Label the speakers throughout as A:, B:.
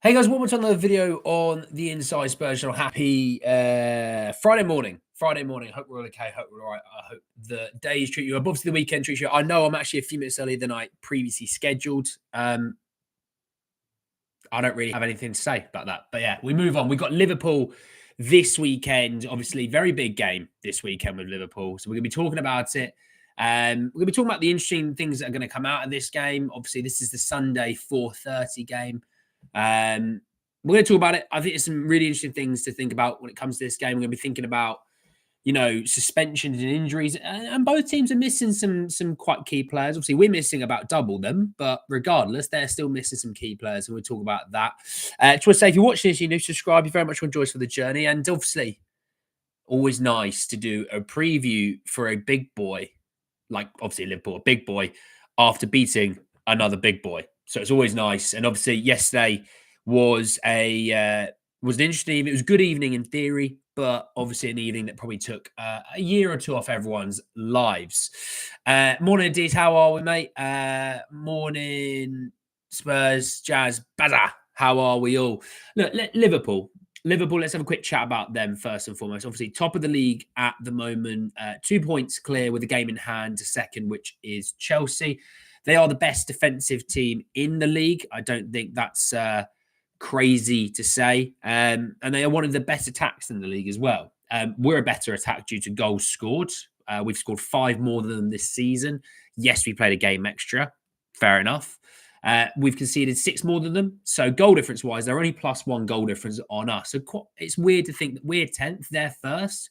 A: Hey guys, welcome to another video on the Inside Spurs channel. Happy Friday morning. Friday morning. Hope we're all okay. Hope we're all right. I hope the days treat you. Obviously, the weekend treats you. I know I'm actually a few minutes earlier than I previously scheduled. I don't really have anything to say about that. But yeah, we move on. We've got Liverpool this weekend. Obviously, very big game this weekend with Liverpool. So we're going to be talking about it. We're going to be talking about the interesting things that are going to come out of this game. Obviously, this is the Sunday 4:30 game. We're going to talk about it. I think there's some really interesting things to think about when it comes to this game. We're going to be thinking about, suspensions and injuries, and both teams are missing some quite key players. Obviously, we're missing about double them, but regardless, they're still missing some key players, and we'll talk about that. Just want to say, if you're watching this, subscribe. You very much want to join us for the journey, and obviously, always nice to do a preview for a big boy, like obviously Liverpool, a big boy, after beating another big boy. So it's always nice. And obviously, yesterday was was an interesting evening. It was a good evening in theory, but obviously an evening that probably took a year or two off everyone's lives. Morning, Adiz. How are we, mate? Morning, Spurs, Jazz, Baza. How are we all? Look, Liverpool. Liverpool, let's have a quick chat about them first and foremost. Obviously, top of the league at the moment, 2 points clear with a game in hand to second, which is Chelsea. They are the best defensive team in the league. I don't think that's crazy to say. And they are one of the best attacks in the league as well. We're a better attack due to goals scored. We've scored 5 more than them this season. Yes, we played a game extra. Fair enough. We've conceded 6 more than them. So goal difference wise, they're only +1 goal difference on us. So it's weird to think that we're 10th, they're first,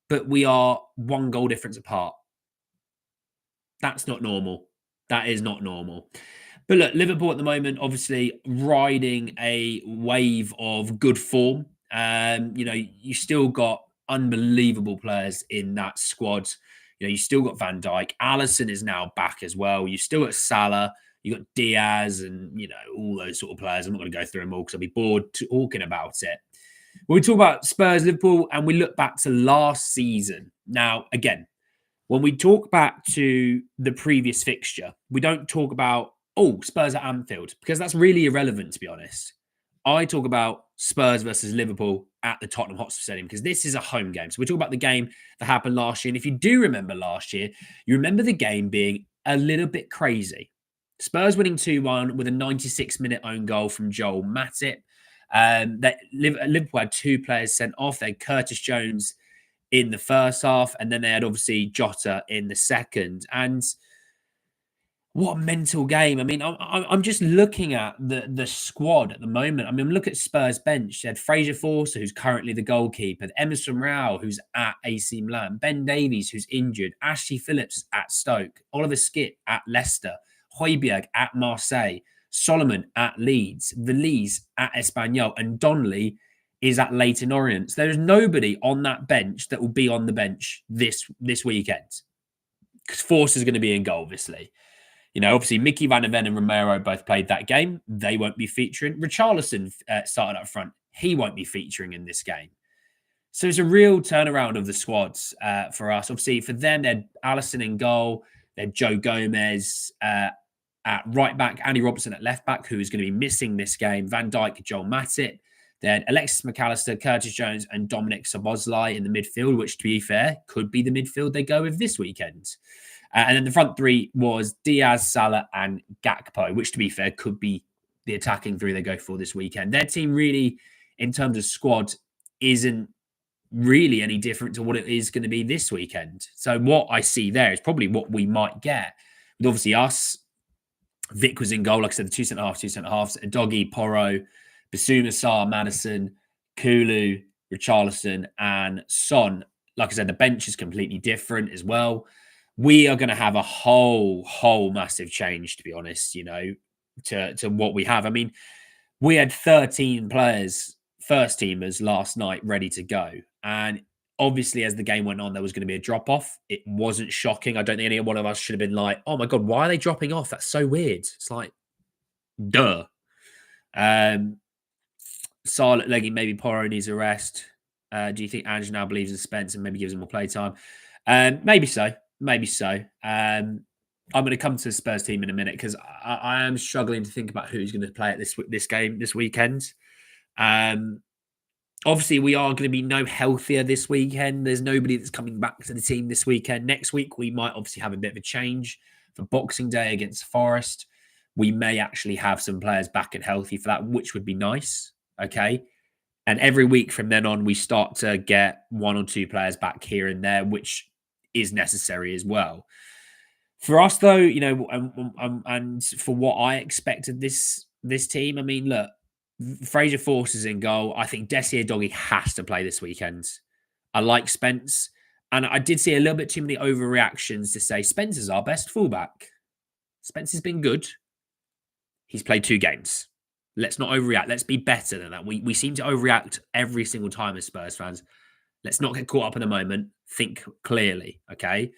A: but we are 1 goal difference apart. That's not normal. That is not normal. But look, Liverpool at the moment, obviously riding a wave of good form. You still got unbelievable players in that squad. You still got Van Dijk. Alisson is now back as well. You still got Salah. You got Diaz and, all those sort of players. I'm not going to go through them all because I'll be bored talking about it. When we talk about Spurs, Liverpool, and we look back to last season. Now, again, when we talk back to the previous fixture, we don't talk about, Spurs at Anfield, because that's really irrelevant, to be honest. I talk about Spurs versus Liverpool at the Tottenham Hotspur Stadium because this is a home game. So we talk about the game that happened last year. And if you do remember last year, you remember the game being a little bit crazy. Spurs winning 2-1 with a 96-minute own goal from Joel Matip. Liverpool had 2 players sent off. They had Curtis Jones in the first half, and then they had obviously Jota in the second. And what a mental game. I mean, I'm just looking at the squad at the moment. I mean, look at Spurs bench. They had Fraser Forster, who's currently the goalkeeper, Emerson Royal, who's at AC Milan, Ben Davies, who's injured, Ashley Phillips at Stoke, Oliver Skipp at Leicester, Højbjerg at Marseille, Solomon at Leeds, Veliz at Espanyol, and Donnelly is at Leyton Orient. So there's nobody on that bench that will be on the bench this weekend. Because Forster's going to be in goal, obviously. Obviously, Mickey Van der Ven and Romero both played that game. They won't be featuring. Richarlison started up front. He won't be featuring in this game. So it's a real turnaround of the squads for us. Obviously, for them, they had Alisson in goal. They had Joe Gomez at right back, Andy Robertson at left back, who is going to be missing this game. Van Dijk, Joel Matip. They had Alexis McAllister, Curtis Jones, and Dominic Szoboszlai in the midfield, which, to be fair, could be the midfield they go with this weekend. And then the front 3 was Diaz, Salah, and Gakpo, which, to be fair, could be the attacking 3 they go for this weekend. Their team really, in terms of squad, isn't really any different to what it is going to be this weekend. So what I see there is probably what we might get. With obviously us, Vic was in goal, like I said, the 2 centre-halves, Doggy, Porro, Basuma, Sarr, Madison, Kulu, Richarlison, and Son. Like I said, the bench is completely different as well. We are going to have a whole massive change, to be honest, to what we have. I mean, we had 13 players, first teamers last night ready to go. And obviously, as the game went on, there was going to be a drop-off. It wasn't shocking. I don't think any one of us should have been like, oh my God, why are they dropping off? That's so weird. It's like, duh. Sarr, Leggy, maybe Porro needs a rest. Do you think Ange now believes in Spence and maybe gives him more playtime? Maybe so. Maybe so. I'm going to come to the Spurs team in a minute because I am struggling to think about who's going to play at this game this weekend. Obviously, we are going to be no healthier this weekend. There's nobody that's coming back to the team this weekend. Next week, we might obviously have a bit of a change for Boxing Day against Forest. We may actually have some players back and healthy for that, which would be nice. Okay. And every week from then on, we start to get one or two players back here and there, which is necessary as well. For us, though, and for what I expected this team, I mean, look, Fraser Force is in goal. I think Dessie Doggy has to play this weekend. I like Spence, and I did see a little bit too many overreactions to say Spence is our best fullback. Spence has been good. He's played 2 games. Let's not overreact. Let's be better than that. We seem to overreact every single time as Spurs fans. Let's not get caught up in the moment. Think clearly, okay?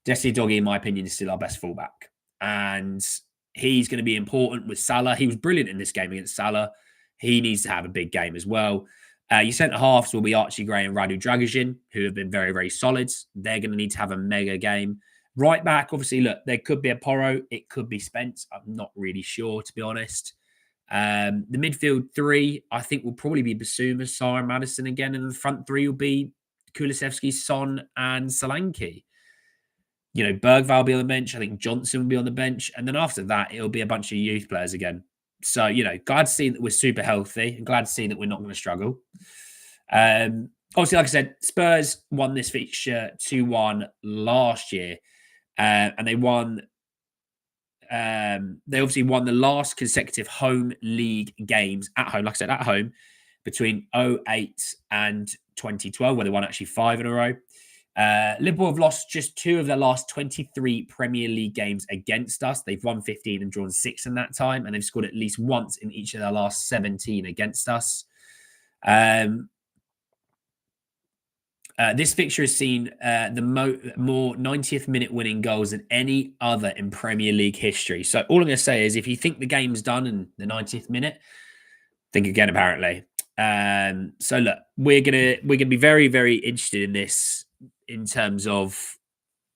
A: Dessie Doggy, in my opinion, is still our best fullback. And he's going to be important with Salah. He was brilliant in this game against Salah. He needs to have a big game as well. Your centre-halves will be Archie Gray and Radu Dragusin, who have been very, very solid. They're going to need to have a mega game. Right back, obviously, look, there could be a Porro. It could be Spence. I'm not really sure, to be honest. The midfield 3, I think, will probably be Basuma, Sarr, and Madison again. And the front 3 will be Kulusevski, Son, and Solanke. Bergvall will be on the bench. I think Johnson will be on the bench. And then after that, it'll be a bunch of youth players again. So, glad to see that we're super healthy and glad to see that we're not going to struggle. Obviously, like I said, Spurs won this fixture 2-1 last year. And they won. They obviously won the last consecutive home league games at home, like I said, at home, between 2008 and 2012, where they won actually 5 in a row. Liverpool have lost just 2 of their last 23 Premier League games against us. They've won 15 and drawn 6 in that time, and they've scored at least once in each of their last 17 against us. This fixture has seen the more 90th minute winning goals than any other in Premier League history. So all I'm going to say is if you think the game's done in the 90th minute, think again, apparently. So look, we're gonna be very, very interested in this in terms of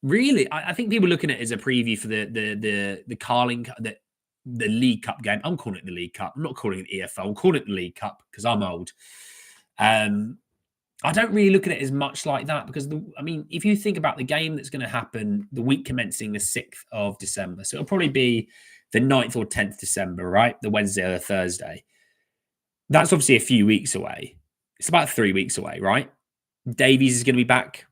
A: really, I think people looking at it as a preview for the Carling, the League Cup game. I'm calling it the League Cup. I'm not calling it EFL. I'm calling it the League Cup because I'm old. I don't really look at it as much like that because, if you think about the game that's going to happen the week commencing the 6th of December, so it'll probably be the 9th or 10th December, right? The Wednesday or the Thursday. That's obviously a few weeks away. It's about 3 weeks away, right? Davies is going to be back.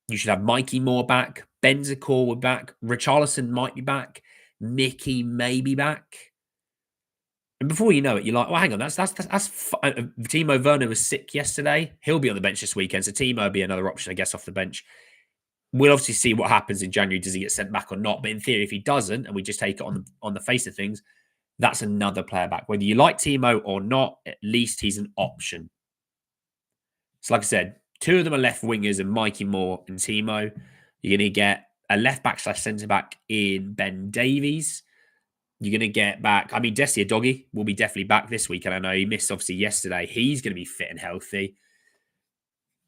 A: You should have Mikey Moore back. Benzakor will be back. Richarlison might be back. Mickey may be back. And before you know it, you're like, hang on, that's Timo Werner was sick yesterday. He'll be on the bench this weekend. So Timo will be another option, I guess, off the bench. We'll obviously see what happens in January. Does he get sent back or not? But in theory, if he doesn't, and we just take it on the face of things, that's another player back. Whether you like Timo or not, at least he's an option. So like I said, 2 of them are left wingers and Mikey Moore and Timo. You're going to get a left back / centre back in Ben Davies. You're going to get back, Dessie Doggy will be definitely back this week. And I know he missed obviously yesterday. He's going to be fit and healthy.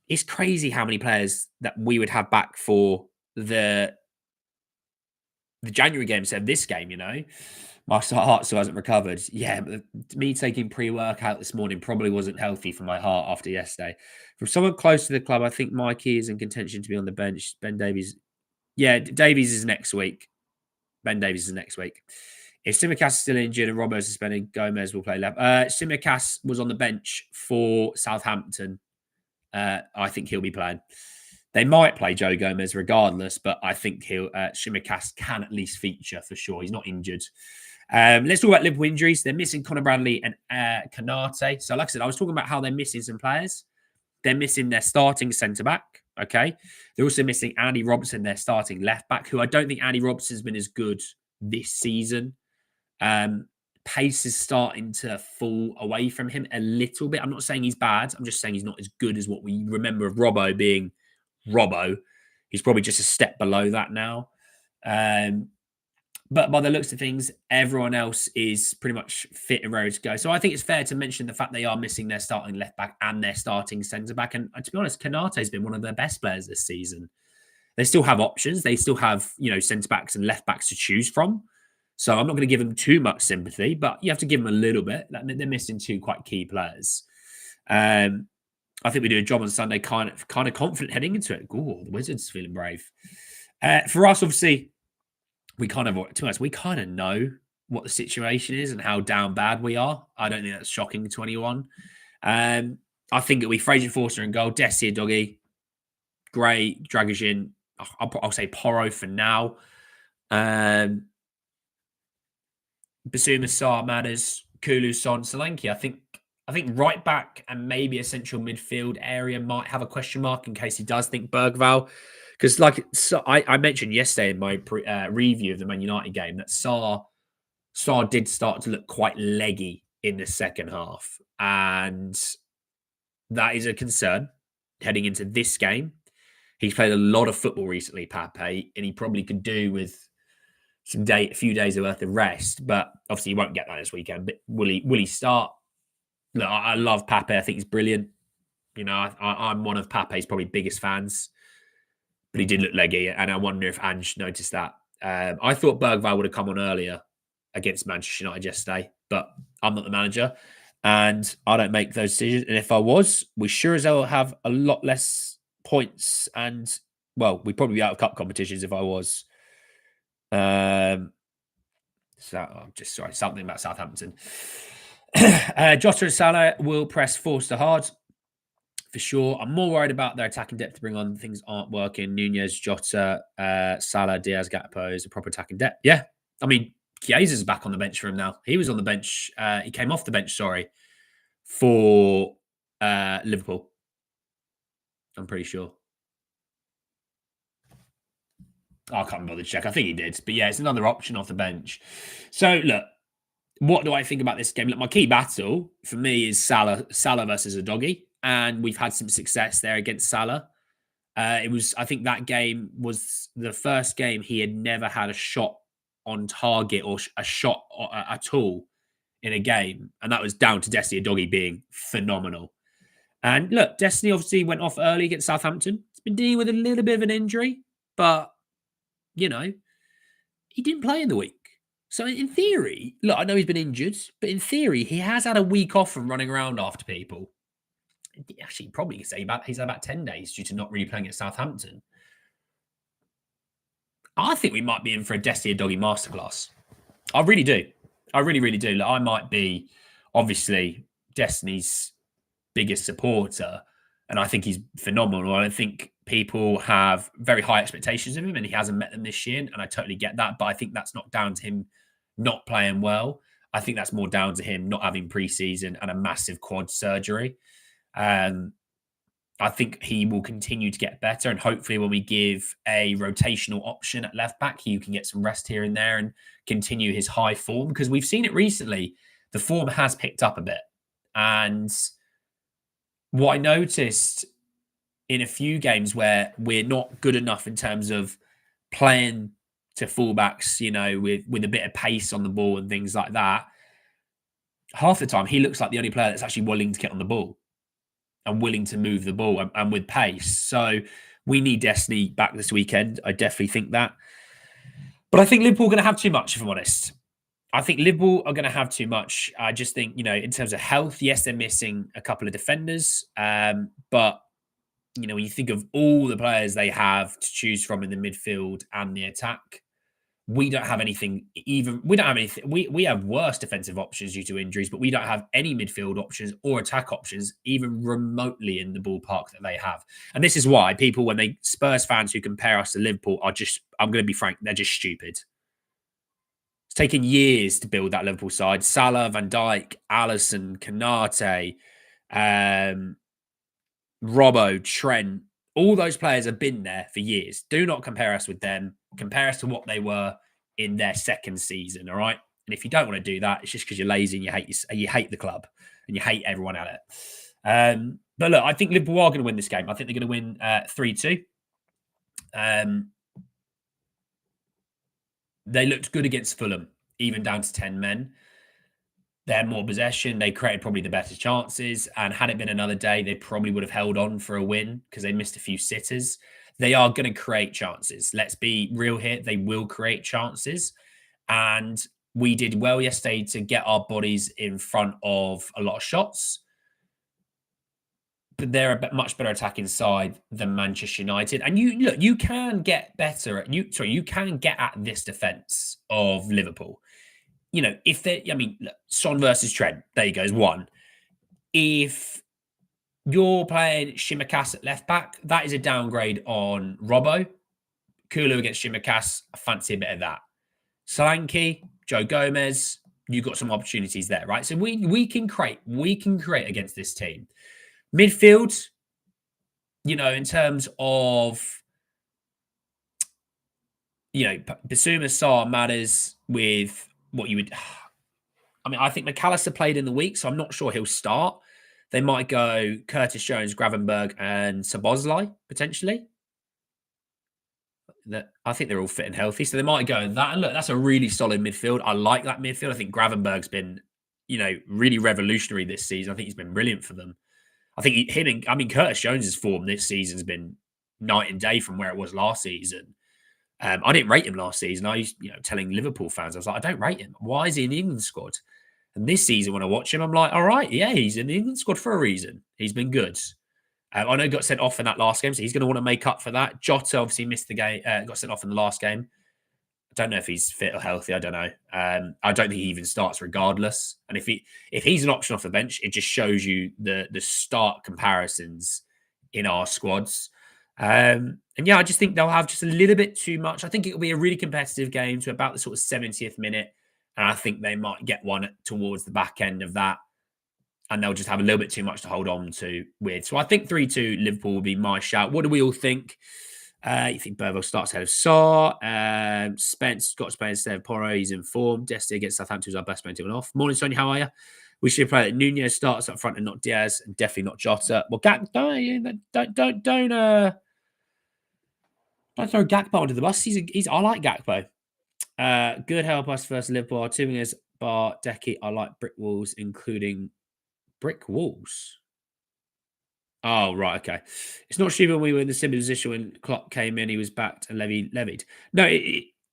A: It's crazy how many players that we would have back for the January game instead of this game, My heart still hasn't recovered. Yeah, but me taking pre-workout this morning probably wasn't healthy for my heart after yesterday. From someone close to the club, I think Mikey is in contention to be on the bench. Ben Davies. Yeah, Davies is next week. Ben Davies is next week. If Tsimikas is still injured and Robbo is suspended, Gomez will play left. Tsimikas was on the bench for Southampton. I think he'll be playing. They might play Joe Gomez regardless, but I think Tsimikas can at least feature for sure. He's not injured. Let's talk about Liverpool injuries. They're missing Conor Bradley and Kanate. So like I said, I was talking about how they're missing some players. They're missing their starting centre-back, okay? They're also missing Andy Robertson, their starting left-back, who I don't think Andy Robertson's been as good this season. Pace is starting to fall away from him a little bit. I'm not saying he's bad. I'm just saying he's not as good as what we remember of Robbo being Robbo. He's probably just a step below that now. But by the looks of things, everyone else is pretty much fit and ready to go. So I think it's fair to mention the fact they are missing their starting left back and their starting centre back. And to be honest, Kanate has been one of their best players this season. they still have options. They still have, centre backs and left backs to choose from. So I'm not going to give them too much sympathy, but you have to give them a little bit. They're missing two quite key players. I think we do a job on Sunday, kind of confident heading into it. Ooh, the Wizards feeling brave. For us, obviously, we kind of know what the situation is and how down bad we are. I don't think that's shocking to anyone. I think it'll be Fraser Forster in goal, Desi Doggy, Gray, Dragosian. I'll say Porro for now. Basuma, Sarr, Matters, Kulu, Son, Solanke. I think right back and maybe a central midfield area might have a question mark in case he does think Bergvall. Because I mentioned yesterday in my review of the Man United game that Sarr did start to look quite leggy in the second half. And that is a concern heading into this game. He's played a lot of football recently, Pape, and he probably could do with a few days worth of rest. But obviously, he won't get that this weekend. But will he start? Look, I love Pape. I think he's brilliant. I'm one of Pape's probably biggest fans. But he did look leggy, and I wonder if Ange noticed that. I thought Bergvall would have come on earlier against Manchester United yesterday, but I'm not the manager, and I don't make those decisions. And if I was, we sure as hell have a lot less points, and we'd probably be out of cup competitions if I was. I'm just sorry, something about Southampton. Jota and Salah will press Forster hard. For sure. I'm more worried about their attacking depth to bring on. Things aren't working. Nunez, Jota, Salah, Diaz, Gakpo is a proper attacking depth. Yeah. I mean, Chiesa's back on the bench for him now. He was on the bench. He came off the bench, for Liverpool. I'm pretty sure. I can't bother to check. I think he did. But yeah, it's another option off the bench. So look, what do I think about this game? Look, my key battle for me is Salah versus a doggy. And we've had some success there against Salah. I think that game was the first game he had never had a shot on target or a shot at all in a game. And that was down to Destiny Doggy being phenomenal. And look, Destiny obviously went off early against Southampton. He's been dealing with a little bit of an injury, but, he didn't play in the week. So in theory, look, I know he's been injured, but in theory, he has had a week off from running around after people. Actually, probably could say he's had about 10 days due to not really playing at Southampton. I think we might be in for a Destiny Doggy masterclass. I really do. I really, really do. Look, I might be, obviously, Destiny's biggest supporter, and I think he's phenomenal. I think people have very high expectations of him, and he hasn't met them this year, and I totally get that, but I think that's not down to him not playing well. I think that's more down to him not having preseason and a massive quad surgery. I think he will continue to get better, and hopefully when we give a rotational option at left back, he can get some rest here and there and continue his high form, because we've seen it recently. The form has picked up a bit. And what I noticed in a few games where we're not good enough in terms of playing to fullbacks, with a bit of pace on the ball and things like that, half the time he looks like the only player that's actually willing to get on the ball and willing to move the ball and with pace. So we need Destiny back this weekend. I definitely think that. But I think Liverpool are going to have too much, if I'm honest. I think Liverpool are going to have too much. I just think, in terms of health, yes, they're missing a couple of defenders. But, when you think of all the players they have to choose from in the midfield and the attack, we don't have anything. We have worse defensive options due to injuries, but we don't have any midfield options or attack options even remotely in the ballpark that they have. And this is why people, Spurs fans who compare us to Liverpool I'm going to be frank, they're just stupid. It's taken years to build that Liverpool side. Salah, Van Dijk, Alisson, Konate, Robbo, Trent, all those players have been there for years. Do not compare us with them. Compare us to what they were in their second season, all right? And if you don't want to do that, it's just because you're lazy and you hate the club and you hate everyone at it. But look, I think Liverpool are going to win this game. I think they're going to win 3-2. They looked good against Fulham, even down to 10 men. They had more possession. They created probably the better chances. And had it been another day, they probably would have held on for a win because they missed a few sitters. They are going to create chances. Let's be real here. They will create chances. And we did well yesterday to get our bodies in front of a lot of shots. But they're a much better attacking side than Manchester United. And you can get better at you can get at this defense of Liverpool. If they, I mean, look, Son versus Trent, there you go, is one. If you're playing Shimikas at left back, that is a downgrade on Robbo. Kulu against Shimikas, I fancy a bit of that. Solanke, Joe Gomez, you got some opportunities there, right? So we can create against this team. Midfield, in terms of Basuma Sarr matters with what you would. I mean, I think McAllister played in the week, so I'm not sure he'll start. They might go Curtis Jones, Gravenberg, and Szoboszlai, potentially. I think they're all fit and healthy, so they might go that. And look, that's a really solid midfield. I like that midfield. I think Gravenberg's been, really revolutionary this season. I think he's been brilliant for them. I think Curtis Jones's form this season has been night and day from where it was last season. I didn't rate him last season. I used, telling Liverpool fans, I was like, I don't rate him. Why is he in the England squad? And this season, when I watch him, I'm like, all right, yeah, he's in the England squad for a reason. He's been good. I know he got sent off in that last game, so he's going to want to make up for that. Jota obviously missed the game, got sent off in the last game. I don't know if he's fit or healthy. I don't know. I don't think he even starts regardless. And if he's an option off the bench, it just shows you the start comparisons in our squads. And yeah, I just think they'll have just a little bit too much. I think it'll be a really competitive game to about the sort of 70th minute. And I think they might get one towards the back end of that. And they'll just have a little bit too much to hold on to with. So I think 3-2 Liverpool will be my shout. What do we all think? You think Burwell starts ahead of Sarr? Spence got Spence instead of Porro. He's informed. Destiny against Southampton is our best man to win off. Morning, Sonia. How are you? We should play that Nunez starts up front and not Diaz, and definitely not Jota. Well, don't throw Gakpo under the bus. I like Gakpo. Good help us versus Liverpool. Our two wingers, Bar, Decky. I like brick walls, including brick walls. Oh, right, okay. It's not stupid when we were in the similar position when Klopp came in, he was backed and levied. No,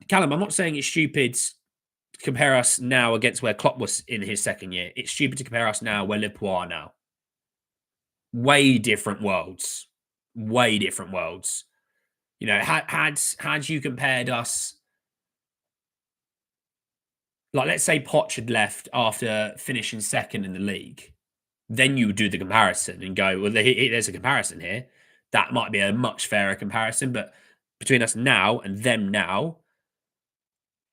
A: Callum, I'm not saying it's stupid to compare us now against where Klopp was in his second year. It's stupid to compare us now where Liverpool are now. Way different worlds. Way different worlds. Had you compared us, like, let's say Poch had left after finishing second in the league, then you would do the comparison and go, well, there's a comparison here. That might be a much fairer comparison, but between us now and them now,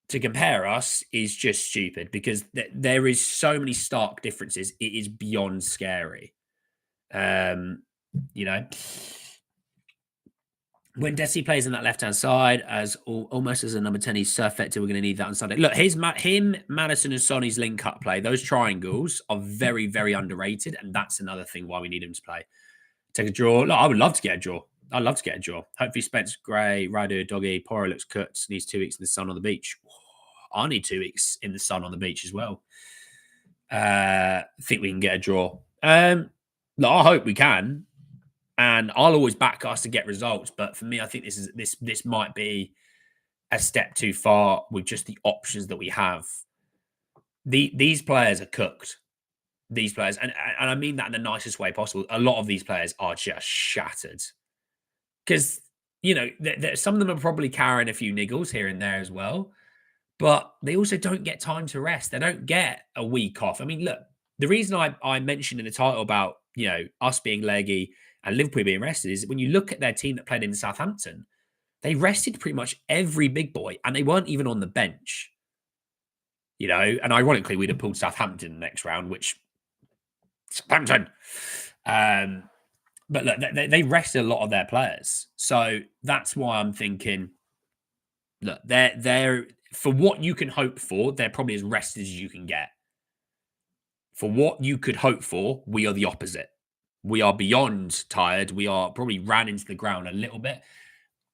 A: to compare us is just stupid because there is so many stark differences. It is beyond scary. When Desi plays on that left-hand side, almost as a number 10, he's so effective. We're going to need that on Sunday. Look, him, Madison, and Sonny's link-up play, those triangles are very, very underrated, and that's another thing why we need him to play. Take a draw. Look, I would love to get a draw. I'd love to get a draw. Hopefully Spence, Gray, Radu, Doggy, Poro looks cooked, needs 2 weeks in the sun on the beach. I need 2 weeks in the sun on the beach as well. I think we can get a draw. Look, I hope we can. And I'll always back us to get results. But for me, I think this might be a step too far with just the options that we have. These players are cooked. These players, and I mean that in the nicest way possible. A lot of these players are just shattered. Because, some of them are probably carrying a few niggles here and there as well. But they also don't get time to rest. They don't get a week off. I mean, look, the reason I mentioned in the title about, us being leggy and Liverpool being rested is when you look at their team that played in Southampton, they rested pretty much every big boy and they weren't even on the bench. And ironically, we'd have pulled Southampton in the next round, which Southampton. But look, they rested a lot of their players. So that's why I'm thinking, look, they're for what you can hope for, they're probably as rested as you can get. For what you could hope for, we are the opposite. We are beyond tired. We are probably ran into the ground a little bit.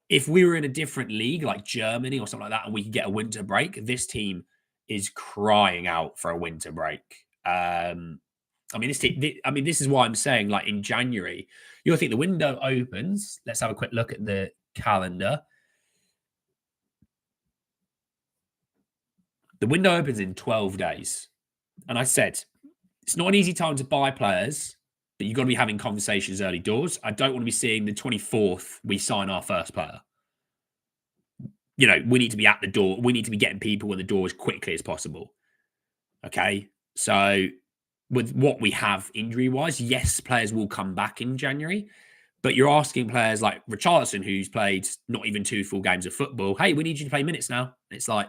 A: If we were in a different league like Germany or something like that and we could get a winter break, this team is crying out for a winter break. I mean, this is why I'm saying, like, in January, you'll think the window opens. Let's have a quick look at the calendar. The window opens in 12 days. And I said, it's not an easy time to buy players, but you've got to be having conversations early doors. I don't want to be seeing the 24th we sign our first player. You know, we need to be at the door. We need to be getting people in the door as quickly as possible. Okay. So with what we have injury-wise, yes, players will come back in January, but you're asking players like Richarlison, who's played not even 2 full games of football, hey, we need you to play minutes now. It's like,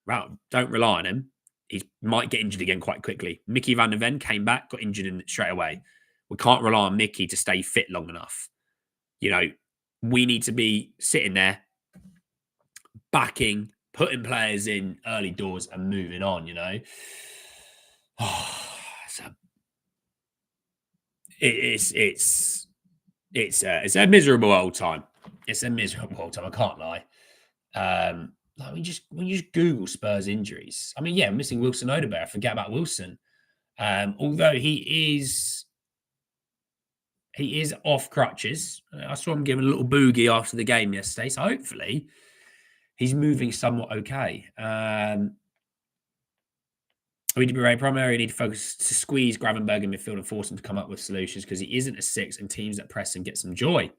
A: wow, don't rely on him. He might get injured again quite quickly. Mickey van der Ven came back, got injured in straight away. We can't rely on Mickey to stay fit long enough. You know, we need to be sitting there, backing, putting players in early doors and moving on, you know. It's a miserable old time. It's a miserable old time. I can't lie. Like when you just Google Spurs injuries, I mean, yeah, missing Wilson Odegaard. Forget about Wilson. Although he is off crutches. I saw him giving a little boogie after the game yesterday, so hopefully he's moving somewhat okay. We need to be very primary. We need to focus to squeeze Gravenberg in midfield and force him to come up with solutions because he isn't a 6 and teams that press and get some joy.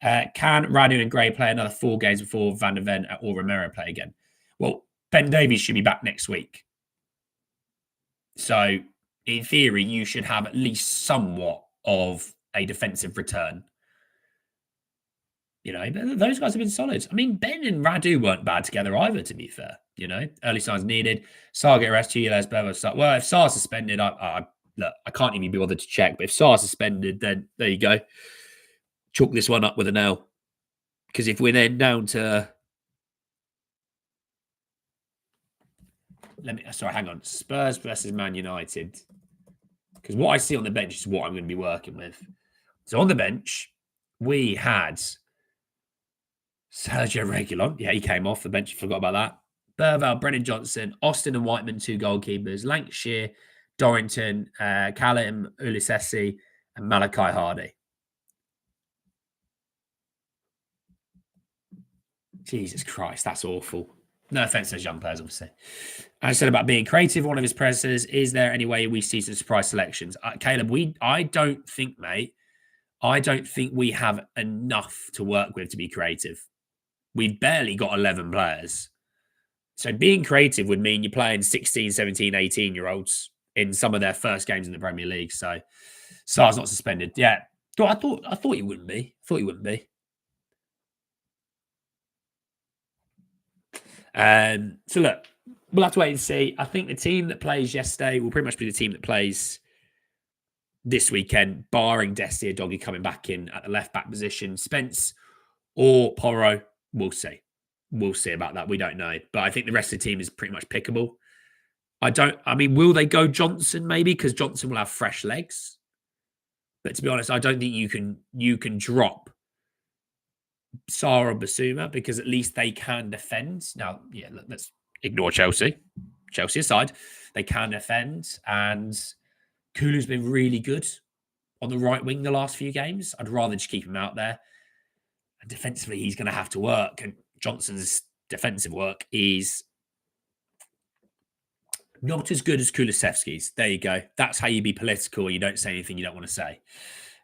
A: Can Radu and Gray play another 4 games before Van der Ven or Romero play again? Well, Ben Davies should be back next week. So, in theory, you should have at least somewhat of a defensive return. You know, but those guys have been solid. I mean, Ben and Radu weren't bad together either, to be fair. You know, early signs needed. Sarr get arrested, well, if Sarr's suspended, look, I can't even be bothered to check, but if Sarr's suspended, then there you go. Chalk this one up with an L. Because if we're then down to... hang on. Spurs versus Man United. Because what I see on the bench is what I'm going to be working with. So on the bench, we had Sergio Reguilon. Yeah, he came off the bench. Forgot about that. Burval, Brennan Johnson, Austin and Whiteman, 2 goalkeepers. Lancashire, Dorrington, Callum Ulisesi, and Malachi Hardy. Jesus Christ, that's awful. No offense to those young players, obviously. I said about being creative, one of his pressers. Is there any way we see some surprise selections? Caleb, I don't think, mate, I don't think we have enough to work with to be creative. We've barely got 11 players. So being creative would mean you're playing 16, 17, 18-year-olds in some of their first games in the Premier League. So Sarr's not suspended. Yeah. I thought he wouldn't be. So look, we'll have to wait and see. I think the team that plays yesterday will pretty much be the team that plays this weekend, barring Desti Doggy coming back in at the left-back position. Spence or Porro, we'll see. We'll see about that. We don't know. But I think the rest of the team is pretty much pickable. Will they go Johnson maybe? Because Johnson will have fresh legs. But to be honest, I don't think you can drop Sarr or Basuma because at least they can defend. Now, yeah, let's ignore Chelsea. Chelsea aside, they can defend. And Kulu's been really good on the right wing the last few games. I'd rather just keep him out there. And defensively, he's going to have to work. And Johnson's defensive work is not as good as Kulusevski's. There you go. That's how you be political. You don't say anything you don't want to say.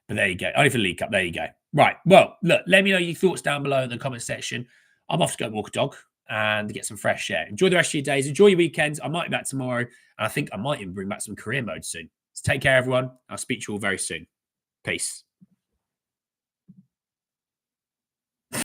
A: But there you go. Only for the League Cup. There you go. Right. Well, look, let me know your thoughts down below in the comment section. I'm off to go walk a dog and get some fresh air. Enjoy the rest of your days. Enjoy your weekends. I might be back tomorrow. And I think I might even bring back some career mode soon. So take care, everyone. I'll speak to you all very soon. Peace.